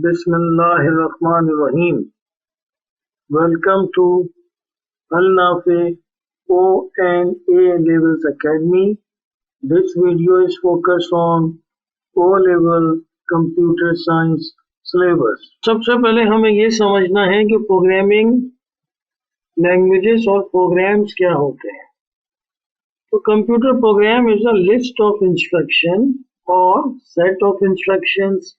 Bismillahirrahmanirrahim. Welcome to Al Nafi O&A Levels Academy. This video is focused on O-level Computer Science syllabus. सबसे पहले हमें ये समझना है कि प्रोग्रामिंग लैंग्वेजेस और प्रोग्राम्स क्या होते हैं. तो computer program is a list of instruction और set of instructions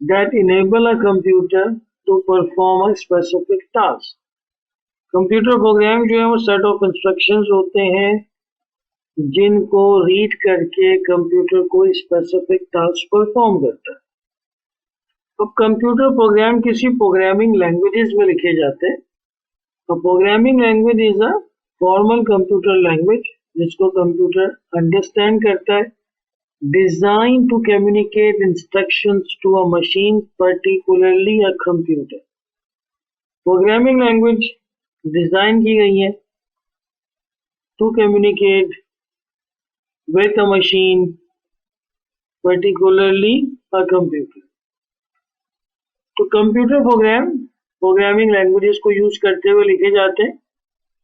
that enable a computer to perform a specific task. Computer program जो है वो सेट ऑफ इंस्ट्रक्शंस होते हैं जिनको रीड करके कंप्यूटर कोई स्पेसिफिक टास्क परफॉर्म करता है. अब कंप्यूटर प्रोग्राम किसी प्रोग्रामिंग लैंग्वेजेस में लिखे जाते हैं. तो programming language is a formal computer language जिसको कंप्यूटर अंडरस्टैंड करता है, designed to communicate instructions to a machine, particularly a computer. Programming language design की गई है to communicate with a machine, particularly a computer. तो कंप्यूटर प्रोग्रामिंग लैंग्वेजेस को use करते हुए लिखे जाते हैं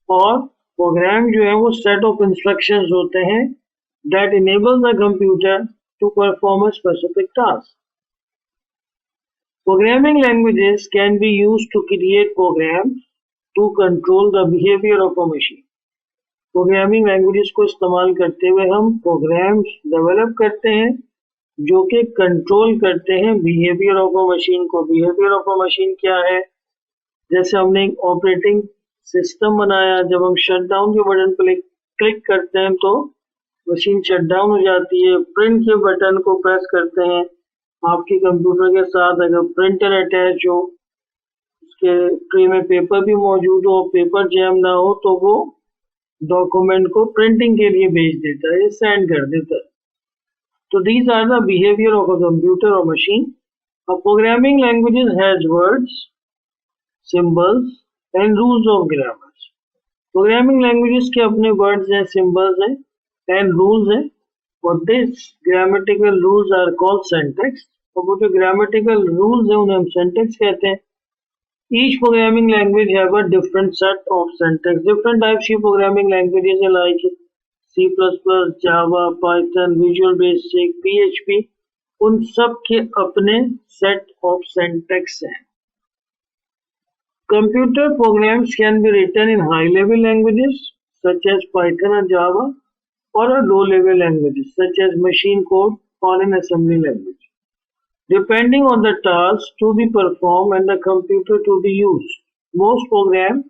और प्रोग्राम जो है वो सेट ऑफ इंस्ट्रक्शंस होते हैं that enables the computer to perform a specific task. Programming languages can be used to create programs to control the behavior of a machine. Programming languages को इस्तेमाल करते हुए हम programs develop करते हैं जो कि कंट्रोल करते हैं behavior of a machine को. Behavior of a machine क्या है? जैसे हमने एक ऑपरेटिंग सिस्टम बनाया, जब हम शट डाउन के बटन पर क्लिक करते हैं तो मशीन शट डाउन हो जाती है. प्रिंट के बटन को प्रेस करते हैं. आपके कंप्यूटर के साथ अगर प्रिंटर अटैच हो, उसके ट्रे में पेपर भी मौजूद हो, पेपर जैम ना हो, तो वो डॉक्यूमेंट को प्रिंटिंग के लिए भेज देता है, सेंड कर देता है. तो these are the behaviour of a computer और machine. A programming languages has words, symbols and rules of grammar. Programming languages के अपने वर्ड्स हैं, सिंबल्स हैं and rules है, और this grammatical rules are called syntax. और वो जो grammatical rules है उन्हें हम syntax कहते हैं. Each programming language have a different set of syntax. Different types of programming languages are like C++, Java, Python, Visual Basic, PHP. उन सब के अपने set of syntax हैं. Computer programs can be written in high level languages such as Python or Java, or a low-level languages such as machine code or an assembly language, depending on the task to be performed and the computer to be used. Most programs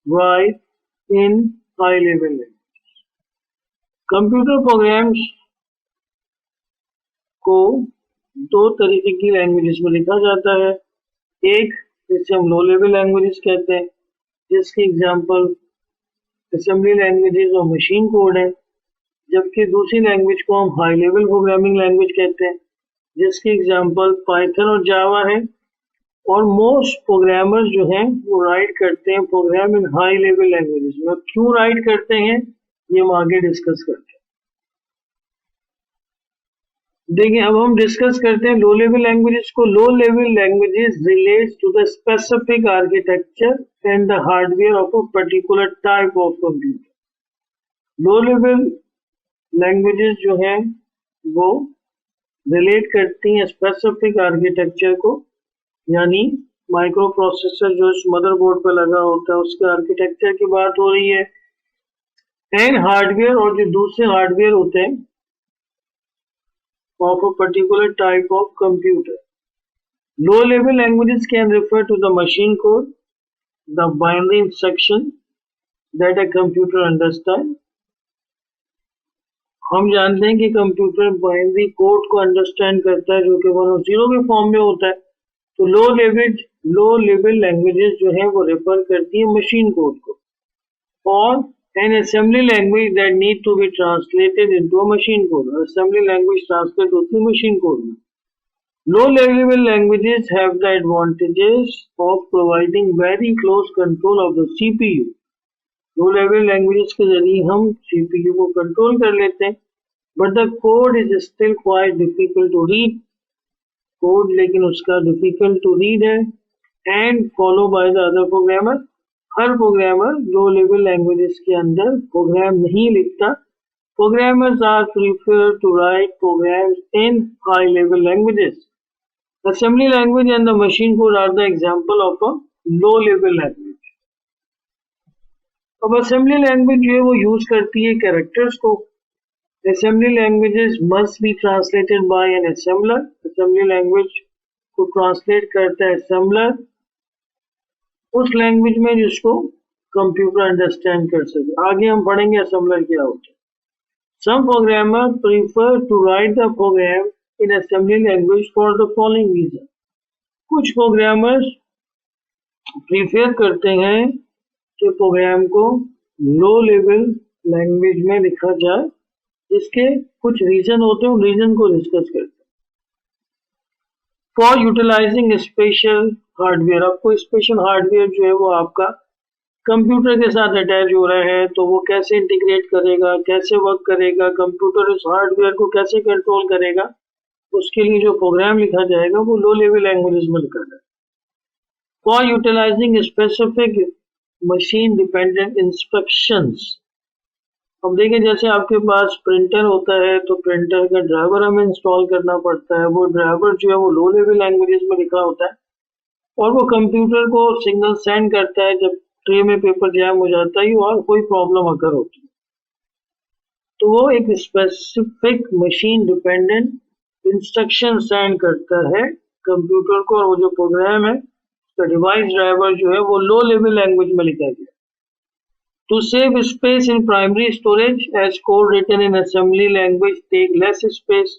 write in high-level languages. Computer programs को दो तरीके की languages में लिखा जाता है. एक जिसे हम लो-लेवल लैंग्वेजेस कहते हैं, जिसकी एग्जांपल असेंबली लैंग्वेजेस और मशीन कोड है, जबकि दूसरी लैंग्वेज को हम हाई लेवल प्रोग्रामिंग लैंग्वेज कहते हैं, जिसकी एग्जांपल पाइथन और जावा है. और मोस्ट प्रोग्रामर्स जो हैं वो राइट करते हैं program in high level languages में. क्यों राइट करते हैं ये हम आगे डिस्कस करते हैं. देखिए, अब हम डिस्कस करते हैं लो लेवल लैंग्वेजेस को. Low level languages relates to the specific architecture and the hardware of a particular type of computer. Low level languages जो हैं वो रिलेट करती हैं स्पेसिफिक आर्किटेक्चर को, यानी माइक्रो प्रोसेसर जो इस मदरबोर्ड पर लगा होता है उसके आर्किटेक्चर की बात हो रही है. एंड हार्डवेयर, और जो दूसरे हार्डवेयर होते हैं of a particular type of computer. Low level languages can refer to the machine code, the binary instruction that a computer understand. हम जानते हैं कि कंप्यूटर बाइनरी कोड को अंडरस्टैंड करता है जो कि 1 और 0 के फॉर्म में होता है. तो लो लेवल लैंग्वेजेस जो है वो रेफर करती है मशीन कोड को. और an assembly language that need to be translated into a machine code. Assembly language translate होती है मशीन कोड में. Low level languages have the advantages of providing very close control of the CPU. Low level languages के जरिए हम CPU को कंट्रोल कर लेते हैं, but the code is still quite difficult to read. Code लेकिन उसका डिफिकल्ट टू रीड है and follow by the other programmer. हर प्रोग्रामर लो लेवल लैंग्वेजेस के अंदर प्रोग्राम नहीं लिखता। Programmers are prefer to write programs in high level languages. Assembly language and the machine code are the example of a low level language. अब assembly language जो है वो use करती है कैरेक्टर्स को। Assembly languages must be translated by an assembler. Assembly language को translate करता है असेंबलर उस लैंग्वेज में जिसको कंप्यूटर अंडरस्टैंड कर सके। आगे हम पढ़ेंगे असेंबलर क्या होता है। Some programmer prefer to write the program in assembly language for the following reason. कुछ प्रोग्रामर्स प्रीफर करते हैं कि प्रोग्राम को लो लेवल लैंग्वेज में लिखा जाए, जिसके कुछ रीजन होते हैं, उन रीजन को डिस्कस करते हैं। फॉर यूटिलाइजिंग स्पेशल हार्डवेयर, आपको स्पेशल हार्डवेयर जो है वो आपका कंप्यूटर के साथ अटैच हो रहा है, तो वो कैसे इंटीग्रेट करेगा, कैसे वर्क करेगा, कंप्यूटर उस हार्डवेयर को कैसे कंट्रोल करेगा, उसके लिए जो प्रोग्राम लिखा जाएगा वो लो लेवल लैंग्वेज में लिखा जाएगा। For utilizing specific machine dependent instructions, अब देखिए जैसे आपके पास प्रिंटर होता है तो प्रिंटर का ड्राइवर हमें इंस्टॉल करना पड़ता है। वो ड्राइवर जो है वो लो लेवल लैंग्वेजेस में लिखा होता है और वो कंप्यूटर को सिग्नल सेंड करता है जब ट्रे में पेपर जैम हो जाता है और कोई प्रॉब्लम अगर होती है, तो वो एक specific machine dependent instruction send करता है कंप्यूटर को, और वो जो प्रोग्राम है उसका डिवाइस ड्राइवर जो है वो लो लेवल लैंग्वेज में लिखा गया। To save space in primary storage, as code written in assembly language take less space.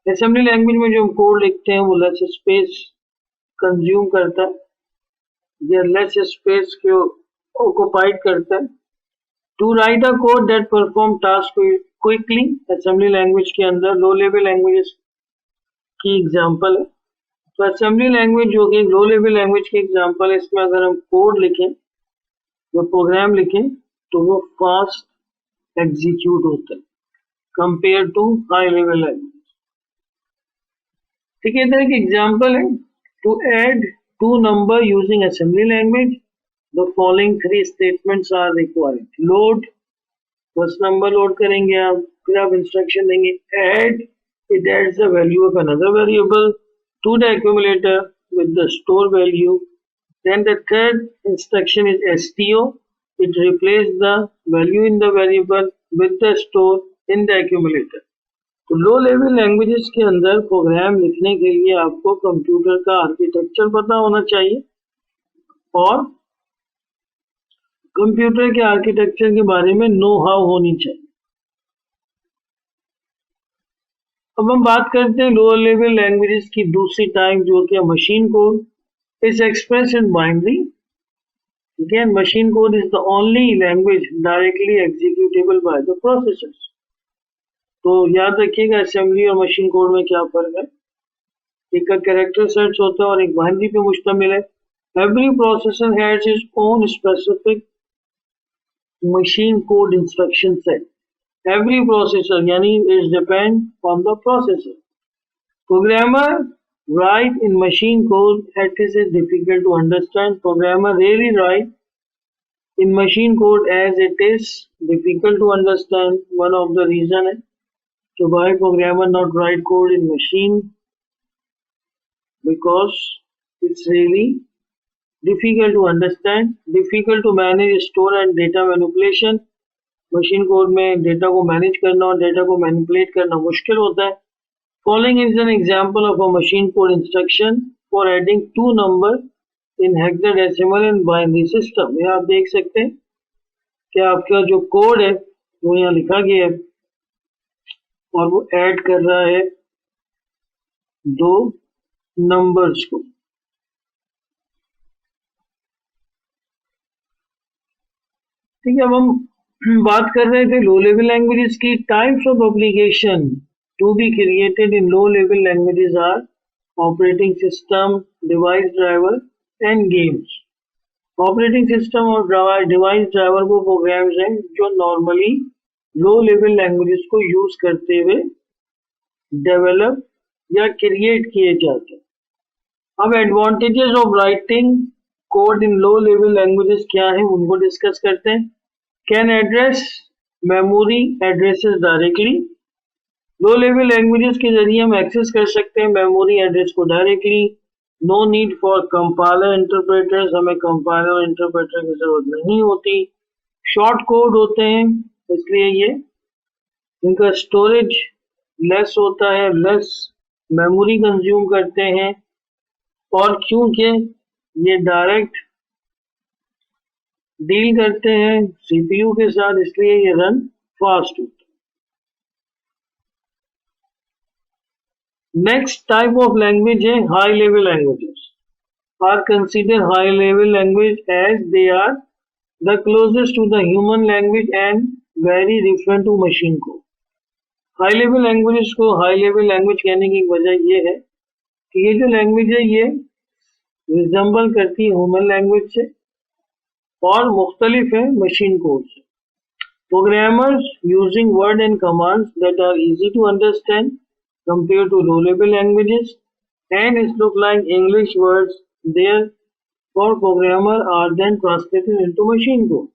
Assembly language में जो हम कोड लिखते हैं वो less space consume करता है या less space को occupied करता है। To write a code that perform task quickly, assembly language के अंदर low level languages की एग्जाम्पल है। तो assembly language जो कि low level language की एग्जाम्पल है, इसमें अगर हम कोड लिखें, जो प्रोग्राम लिखें, तो वो फास्ट एग्जीक्यूट होता है compare to high level language. ठीक है, इधर एक एग्जांपल है। To add two number using assembly language the following three statements are required. Load, first number load करेंगे आप, फिर आप इंस्ट्रक्शन देंगे add, it adds the value of another variable to the accumulator with the store value. Then the third instruction is STO. It replaces the value in the variable with the store in the accumulator. तो लो level languages के अंदर programme लिखने के लिए आपको computer का architecture पता होना चाहिए और कंप्यूटर के आर्किटेक्चर के बारे में नो हाउ होनी चाहिए। अब हम बात करते हैं लो लेवल लैंग्वेजेस की दूसरी टाइप जो कि machine code is expressed in binary. Again, machine code is the only language directly executable by the processors. तो याद रखिएगा असेंबली और मशीन कोड में क्या फर्क है। एक का कैरेक्टर सेट्स होता है और एक बाइनरी पे मुश्तमिल है। Every processor has its own specific machine code instruction set. Every processor यानी it depends on the processor. Programmer write in machine code that is difficult to understand. Programmer rarely write in machine code as it is difficult to understand. One of the reason है to why programmer not write code in machine, because it's really difficult to understand, difficult to manage, store and data manipulation. Machine code में data को manage करना और data को manipulate करना मुश्किल होता है। Following is an example of a machine code instruction for adding two numbers in hexadecimal and binary system. ये आप देख सकते हैं कि आपका जो कोड है वो यहाँ लिखा गया है और वो ऐड कर रहा है दो नंबर्स को। ठीक है, अब हम बात कर रहे थे लो लेवल लैंग्वेजेस की। Types of application to be created in low level languages are operating system, device driver and games. Operating system और device driver वो programs हैं जो normally low level languages को use करते हुए develop या क्रिएट किए जाते हैं। अब advantages of writing code in low level languages क्या है उनको डिस्कस करते हैं। Can address memory addresses directly. Low level languages के जरिए हम एक्सेस कर सकते हैं मेमोरी एड्रेस को directly. No need for compiler interpreters, हमें कंपाइलर और इंटरप्रेटर की जरूरत नहीं होती। शॉर्ट कोड होते हैं इसलिए ये इनका स्टोरेज लेस होता है, लेस मेमोरी कंज्यूम करते हैं, और क्योंकि ये डायरेक्ट डील करते हैं सीपीयू के साथ इसलिए ये रन फास्ट होता है। नेक्स्ट टाइप ऑफ लैंग्वेज है high level languages are consider high level language as they are the closest to the human language and very different to machine को। हाई लेवल लैंग्वेजेस को high level language कहने की वजह ये है कि ये जो लैंग्वेज है ये रिजेंबल करती है ह्यूमन लैंग्वेज से और मुख्तलिफ है मशीन कोड से। Programmers using word and commands that are easy to understand compared to low level languages, and it look like English words there for programmer are then translated into machine code।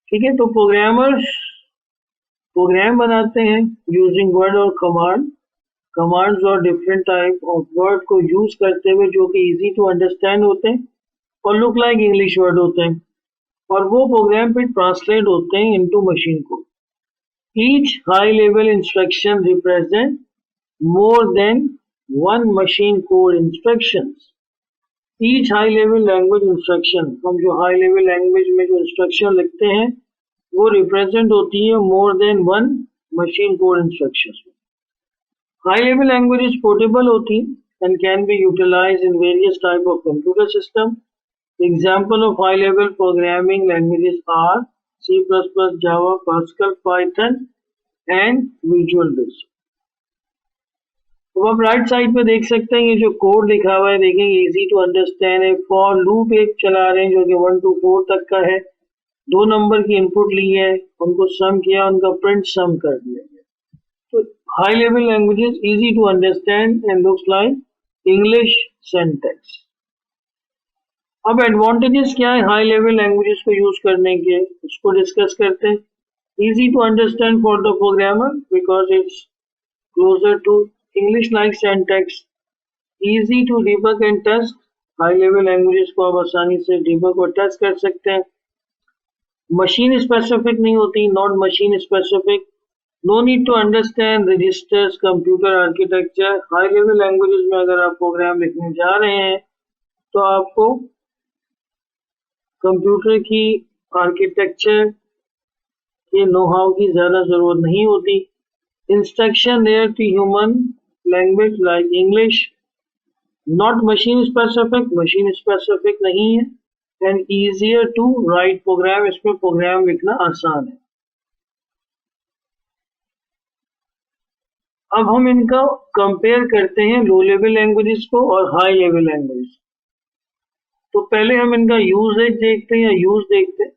ठीक है, तो programmers programme बनाते हैं using word और commands और different type of word को use करते हुए जो कि इजी टू अंडरस्टैंड होते हैं और लुक लाइक इंग्लिश वर्ड होते हैं, और वो प्रोग्राम पे ट्रांसलेट होते हैं into machine code. Each high level instruction represent more than one machine code instructions। Each high level language instruction, हम जो high level language में जो instruction लिखते हैं वो represent होती है more than one machine code instructions। High level languages portable होती and can be utilized in various type of computer system। Example of high level programming languages are C++, Java, Pascal, Python and Visual Basic। तो आप right side पे देख सकते हैं ये जो code लिखा हुआ है देखेंगे इजी टू अंडरस्टैंड है। फॉर लूप एक चला रहे हैं जो कि 1 to 4 तक का है। 2 नंबर की इनपुट ली है, उनको सम किया, उनका प्रिंट सम कर दिया गया। तो high level languages easy to understand and looks like English syntax. अब एडवांटेजेस क्या है हाई लेवल लैंग्वेजेस को यूज करने के, उसको डिस्कस करते हैं। Easy to understand for the programmer because it's closer to English like syntax, easy to debug and test। High level languages को आप आसानी से डिबग और टेस्ट कर सकते हैं। मशीन स्पेसिफिक नहीं होती, not machine specific. No need to understand registers, computer architecture. High level languages में अगर आप प्रोग्राम लिखने जा रहे हैं तो आपको कंप्यूटर की आर्किटेक्चर के नो हाउ की ज्यादा जरूरत नहीं होती। Instruction near to human language like English, not machine specific नहीं है, and easier to write program, इसमें प्रोग्राम लिखना आसान है। अब हम इनका कंपेयर करते हैं लो लेवल लैंग्वेजेस को और हाई लेवल लैंग्वेजेस। तो पहले हम इनका यूजेज देखते हैं या यूज देखते हैं।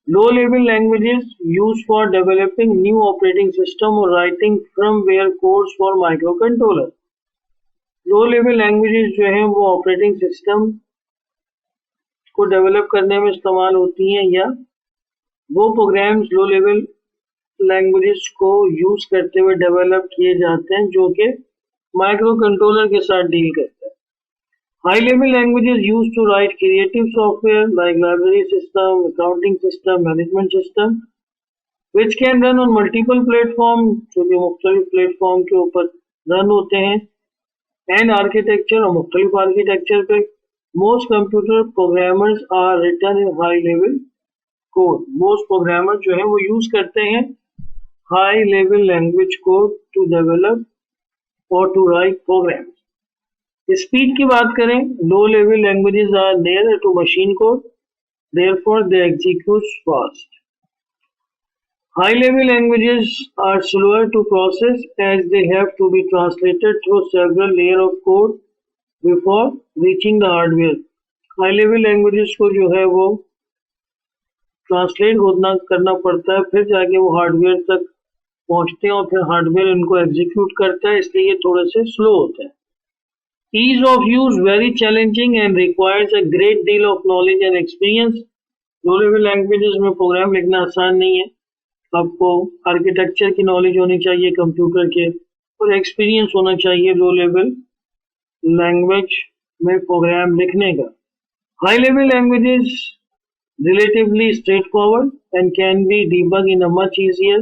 Low level languages use for developing new operating system और writing firmware codes for micro controller. Low level languages जो है वो ऑपरेटिंग सिस्टम को डेवलप करने में इस्तेमाल होती हैं या वो प्रोग्राम्स लो लेवल लैंग्वेजेस को यूज करते हुए डेवलप किए जाते हैं जो कि माइक्रो कंट्रोलर के साथ डील करते हैं। High level languages use to write creative software like library system, accounting system, management system which can run on multiple platform, जो कि मुख्तलिफ प्लेटफॉर्म के ऊपर रन होते हैं, एंड आर्किटेक्चर और मुख्तलिफ आर्किटेक्चर पे। Most computer programmers are written in high level code. Most programmer जो है वो यूज करते हैं high level language code to develop और टू राइट प्रोग्राम। स्पीड की बात करें, low level languages are near to machine code, therefore they execute fast. High level languages are slower to process as they have to be translated through several layers of code before reaching the hardware। High level languages को जो है वो translate करना पड़ता है फिर जाके वो हार्डवेयर तक पहुंचते हैं और फिर हार्डवेयर इनको एग्जीक्यूट करता है, इसलिए ये थोड़े से स्लो होता है. Ease of use very challenging and requires a great deal of knowledge and experience. Low level languages में प्रोग्राम लिखना आसान नहीं है. आपको आर्किटेक्चर की नॉलेज होनी चाहिए कंप्यूटर के और एक्सपीरियंस होना चाहिए लो लेवल लैंग्वेज में प्रोग्राम लिखने का. High level languages relatively straightforward and can be debugged in a much easier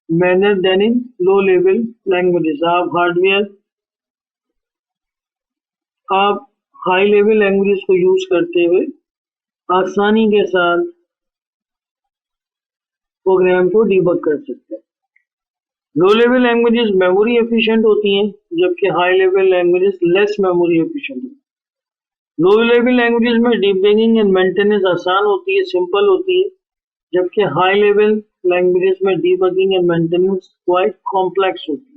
manner than in low level languages. आप हाई लेवल लैंग्वेजेस को यूज करते हुए आसानी के साथ प्रोग्राम को डीबग कर सकते हैं. Low level languages memory efficient होती हैं जबकि high level languages less memory efficient होती हैं. लो लेवल लैंग्वेजेस में डीबगिंग एंड मेंटेनेंस आसान होती है, सिंपल होती है, जबकि हाई लेवल लैंग्वेजेस में debugging and maintenance quite complex होती है.